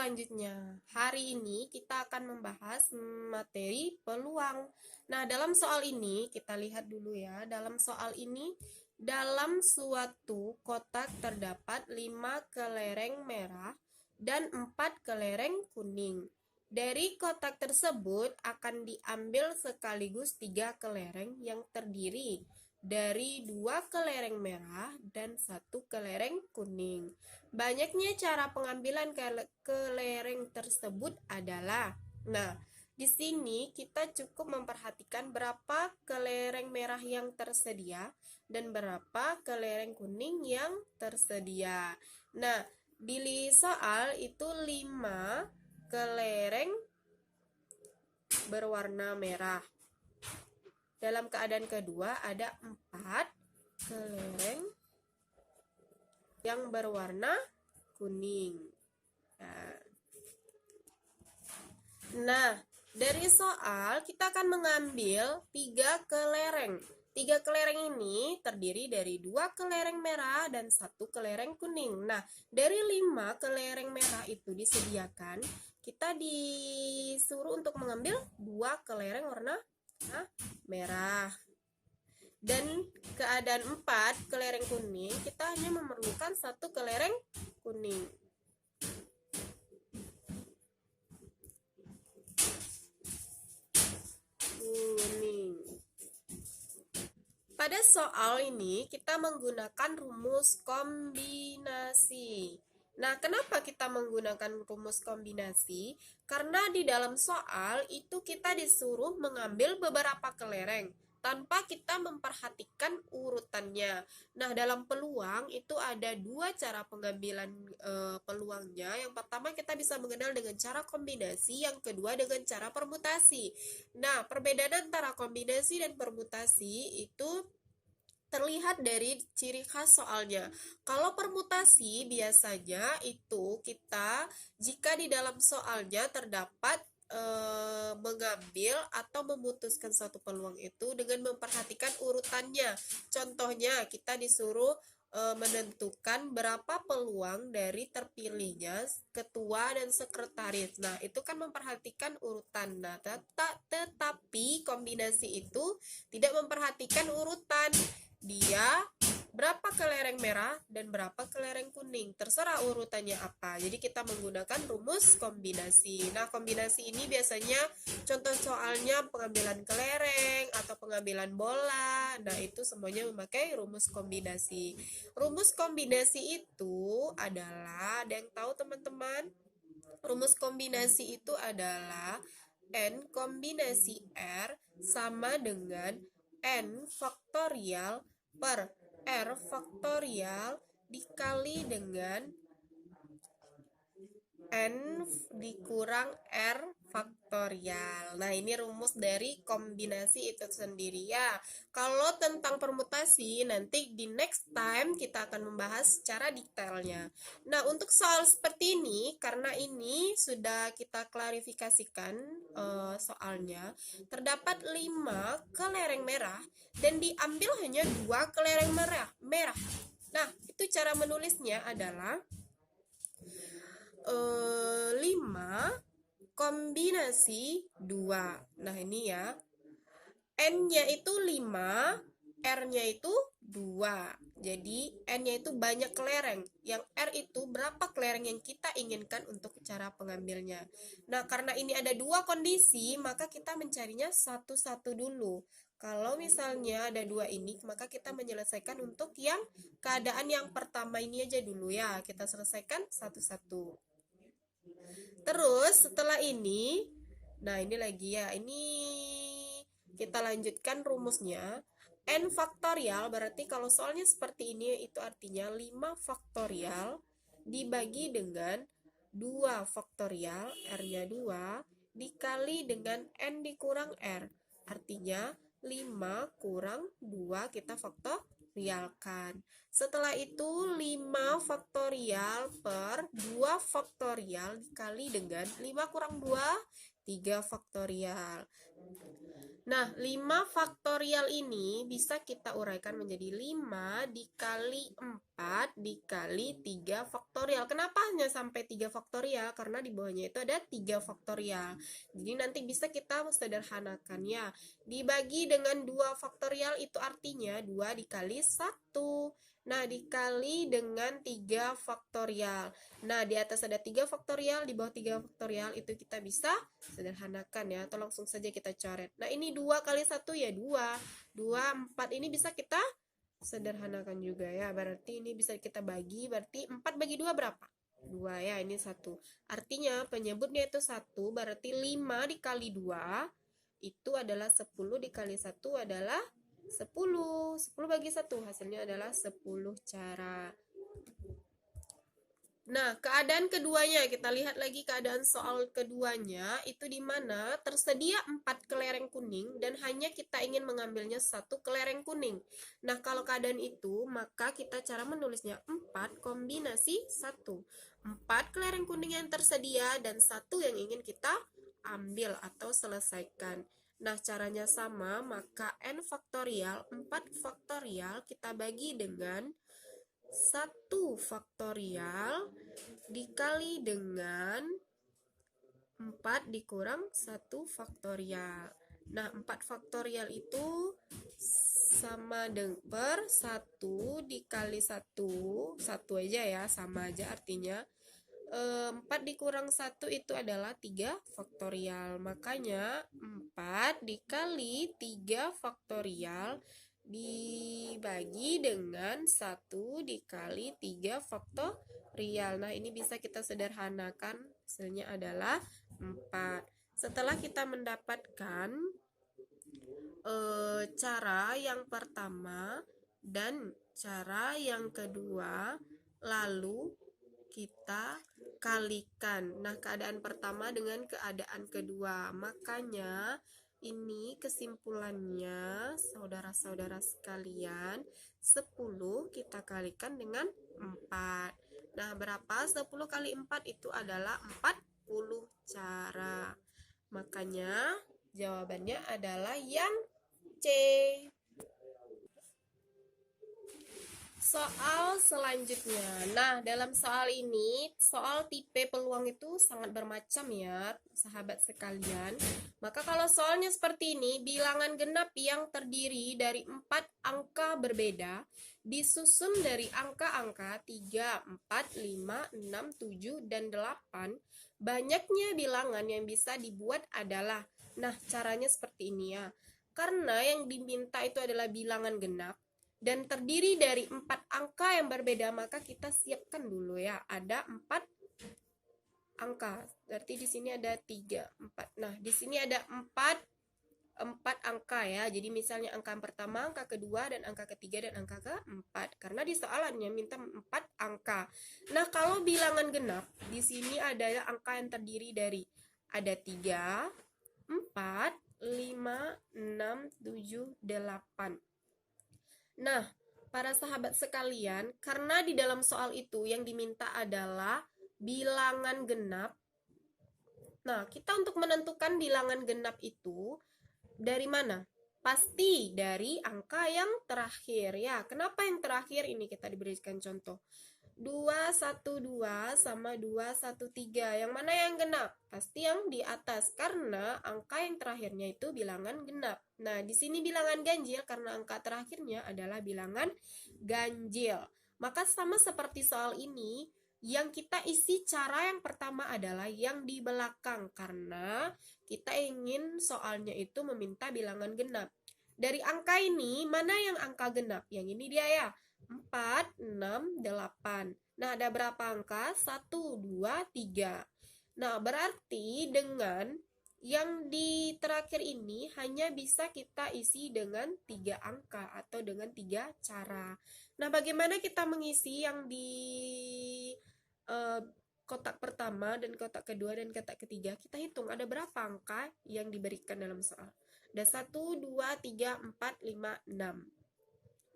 selanjutnya. Hari ini kita akan membahas materi peluang. Nah, dalam soal ini kita lihat dulu ya. Dalam soal ini, dalam suatu kotak terdapat 5 kelereng merah dan 4 kelereng kuning. Dari kotak tersebut akan diambil sekaligus 3 kelereng yang terdiri dari 2 kelereng merah dan 1 kelereng kuning. Banyaknya cara pengambilan kelereng tersebut adalah, nah, di sini kita cukup memperhatikan berapa kelereng merah yang tersedia dan berapa kelereng kuning yang tersedia. Nah, di soal itu 5 kelereng berwarna merah. Dalam keadaan kedua ada 4 kelereng yang berwarna kuning. Nah, dari soal kita akan mengambil 3 kelereng. 3 kelereng ini terdiri dari 2 kelereng merah dan 1 kelereng kuning. Nah, dari 5 kelereng merah itu disediakan, kita disuruh untuk mengambil 2 kelereng warna merah. Dan keadaan 4 kelereng kuning, kita hanya memerlukan 1 kelereng kuning. Pada soal ini kita menggunakan rumus kombinasi. Nah, kenapa kita menggunakan rumus kombinasi? Karena di dalam soal itu kita disuruh mengambil beberapa kelereng tanpa kita memperhatikan urutannya. Nah, dalam peluang itu ada 2 cara pengambilan peluangnya. Yang pertama kita bisa mengenal dengan cara kombinasi, yang kedua dengan cara permutasi. Nah, perbedaan antara kombinasi dan permutasi itu terlihat dari ciri khas soalnya. Kalau permutasi biasanya itu kita jika di dalam soalnya terdapat mengambil atau memutuskan suatu peluang itu dengan memperhatikan urutannya. Contohnya kita disuruh menentukan berapa peluang dari terpilihnya ketua dan sekretaris. Nah, itu kan memperhatikan urutan. Nah, tetapi kombinasi itu tidak memperhatikan urutan. Dia berapa kelereng merah dan berapa kelereng kuning, terserah urutannya apa. Jadi kita menggunakan rumus kombinasi. Nah, kombinasi ini biasanya contoh soalnya pengambilan kelereng atau pengambilan bola. Nah, itu semuanya memakai rumus kombinasi. Rumus kombinasi itu adalah, ada yang tahu teman-teman? Rumus kombinasi itu adalah N kombinasi R sama dengan N faktorial per R faktorial dikali dengan N dikurang R faktorial. Nah, ini rumus dari kombinasi itu sendiri ya. Kalau tentang permutasi, nanti di next time kita akan membahas secara detailnya. Nah, untuk soal seperti ini, karena ini sudah kita klarifikasikan soalnya, terdapat 5 kelereng merah dan diambil hanya 2 kelereng merah. Nah, itu cara menulisnya adalah 5 kombinasi 2. Nah, ini ya. N-nya itu 5, R-nya itu 2. Jadi, N-nya itu banyak kelereng. Yang R itu berapa kelereng yang kita inginkan untuk cara pengambilnya. Nah, karena ini ada 2 kondisi, maka kita mencarinya satu-satu dulu. Kalau misalnya ada 2 ini, maka kita menyelesaikan untuk yang keadaan yang pertama ini aja dulu ya. Kita selesaikan satu-satu. Terus setelah ini, nah ini lagi ya, ini kita lanjutkan rumusnya. N faktorial berarti kalau soalnya seperti ini itu artinya 5 faktorial dibagi dengan 2 faktorial, R-nya 2, dikali dengan N dikurang R. Artinya 5 kurang 2 kita faktorialkan. Setelah itu 5 faktorial per 2 faktorial dikali dengan 5 kurang 2, 3 faktorial. Nah, 5 faktorial ini bisa kita uraikan menjadi 5 dikali 4 dikali 3 faktorial. Kenapa hanya sampai 3 faktorial? Karena di bawahnya itu ada 3 faktorial. Jadi nanti bisa kita sederhanakan ya. Dibagi dengan 2 faktorial itu artinya 2 dikali 1. Nah, dikali dengan 3 faktorial. Nah, di atas ada 3 faktorial, di bawah 3 faktorial itu kita bisa sederhanakan ya, atau langsung saja kita coret. Nah, ini 2 kali 1 ya 2. 2, 4 ini bisa kita sederhanakan juga ya. Berarti ini bisa kita bagi, berarti 4 bagi 2 berapa? 2 ya, ini 1. Artinya penyebutnya itu 1, berarti 5 dikali 2 itu adalah 10 dikali 1 adalah 10. 10 bagi 1 hasilnya adalah 10 cara. Nah, keadaan keduanya, kita lihat lagi keadaan soal keduanya, itu di mana tersedia 4 kelereng kuning dan hanya kita ingin mengambilnya 1 kelereng kuning. Nah, kalau keadaan itu, maka kita cara menulisnya 4 kombinasi 1. 4 kelereng kuning yang tersedia dan 1 yang ingin kita ambil atau selesaikan. Nah, caranya sama, maka n faktorial, 4 faktorial kita bagi dengan 1 faktorial dikali dengan 4 dikurang 1 faktorial. Nah, 4 faktorial itu sama dengan per 1 dikali 1. 1 aja ya, sama aja artinya. 4 dikurang 1 itu adalah 3 faktorial. Makanya 4 dikali 3 faktorial dibagi dengan 1 dikali 3 faktorial. Nah, ini bisa kita sederhanakan. Hasilnya adalah 4. Setelah kita mendapatkan cara yang pertama dan cara yang kedua, lalu kita kalikan. Nah, keadaan pertama dengan keadaan kedua. Makanya ini kesimpulannya, saudara-saudara sekalian, 10 kita kalikan dengan 4. Nah, berapa? 10 kali 4 itu adalah 40 cara. Makanya jawabannya adalah yang C. Soal selanjutnya. Nah, dalam soal ini, soal tipe peluang itu sangat bermacam ya, sahabat sekalian. Maka kalau soalnya seperti ini, bilangan genap yang terdiri dari 4 angka berbeda, disusun dari angka-angka 3, 4, 5, 6, 7, dan 8, banyaknya bilangan yang bisa dibuat adalah, nah caranya seperti ini ya. Karena yang diminta itu adalah bilangan genap, dan terdiri dari 4 angka yang berbeda, maka kita siapkan dulu ya. Ada 4 angka. Berarti di sini ada 3, 4. Nah, di sini ada 4 angka ya. Jadi misalnya angka pertama, angka kedua, dan angka ketiga, dan angka keempat. Karena di soalannya minta 4 angka. Nah, kalau bilangan genap, di sini ada angka yang terdiri dari ada 3, 4, 5, 6, 7, 8. Nah, para sahabat sekalian, karena di dalam soal itu yang diminta adalah bilangan genap. Nah, kita untuk menentukan bilangan genap itu dari mana? Pasti dari angka yang terakhir ya. Kenapa yang terakhir ini kita diberikan contoh? 212 sama 213. Yang mana yang genap? Pasti yang di atas karena angka yang terakhirnya itu bilangan genap. Nah, di sini bilangan ganjil karena angka terakhirnya adalah bilangan ganjil. Maka sama seperti soal ini, yang kita isi cara yang pertama adalah yang di belakang karena kita ingin soalnya itu meminta bilangan genap. Dari angka ini, mana yang angka genap? Yang ini dia ya. 4, 6, 8. Nah, ada berapa angka? 1, 2, 3. Nah, berarti dengan yang di terakhir ini hanya bisa kita isi dengan 3 angka atau dengan 3 cara. Nah, bagaimana kita mengisi yang di kotak pertama dan kotak kedua dan kotak ketiga? Kita hitung ada berapa angka yang diberikan dalam soal. Ada 1, 2, 3, 4, 5, 6.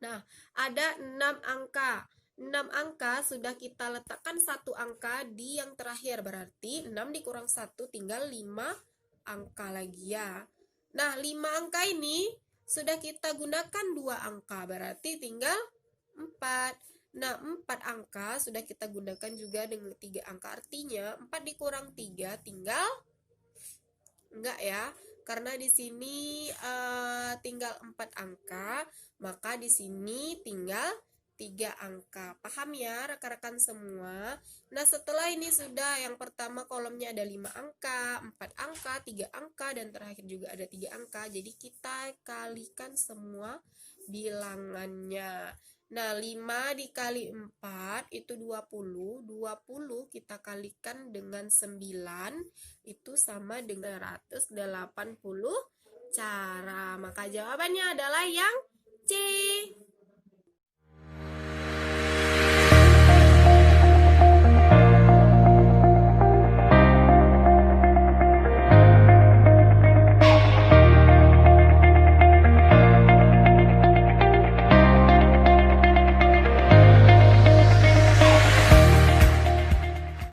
Nah, ada 6 angka. 6 angka sudah kita letakkan 1 angka di yang terakhir. Berarti 6 dikurang 1 tinggal 5 angka lagi ya. Nah, 5 angka ini sudah kita gunakan 2 angka, berarti tinggal 4. Nah, 4 angka sudah kita gunakan juga dengan 3 angka, artinya 4 dikurang 3 tinggal enggak ya, karena di sini tinggal 4 angka, maka di sini tinggal 3 angka. Paham ya rekan-rekan semua? Nah, setelah ini sudah yang pertama kolomnya ada 5 angka, 4 angka, 3 angka, dan terakhir juga ada 3 angka. Jadi kita kalikan semua bilangannya. Nah, 5 dikali 4 itu 20. 20 kita kalikan dengan 9 itu sama dengan 180 cara. Maka jawabannya adalah yang C.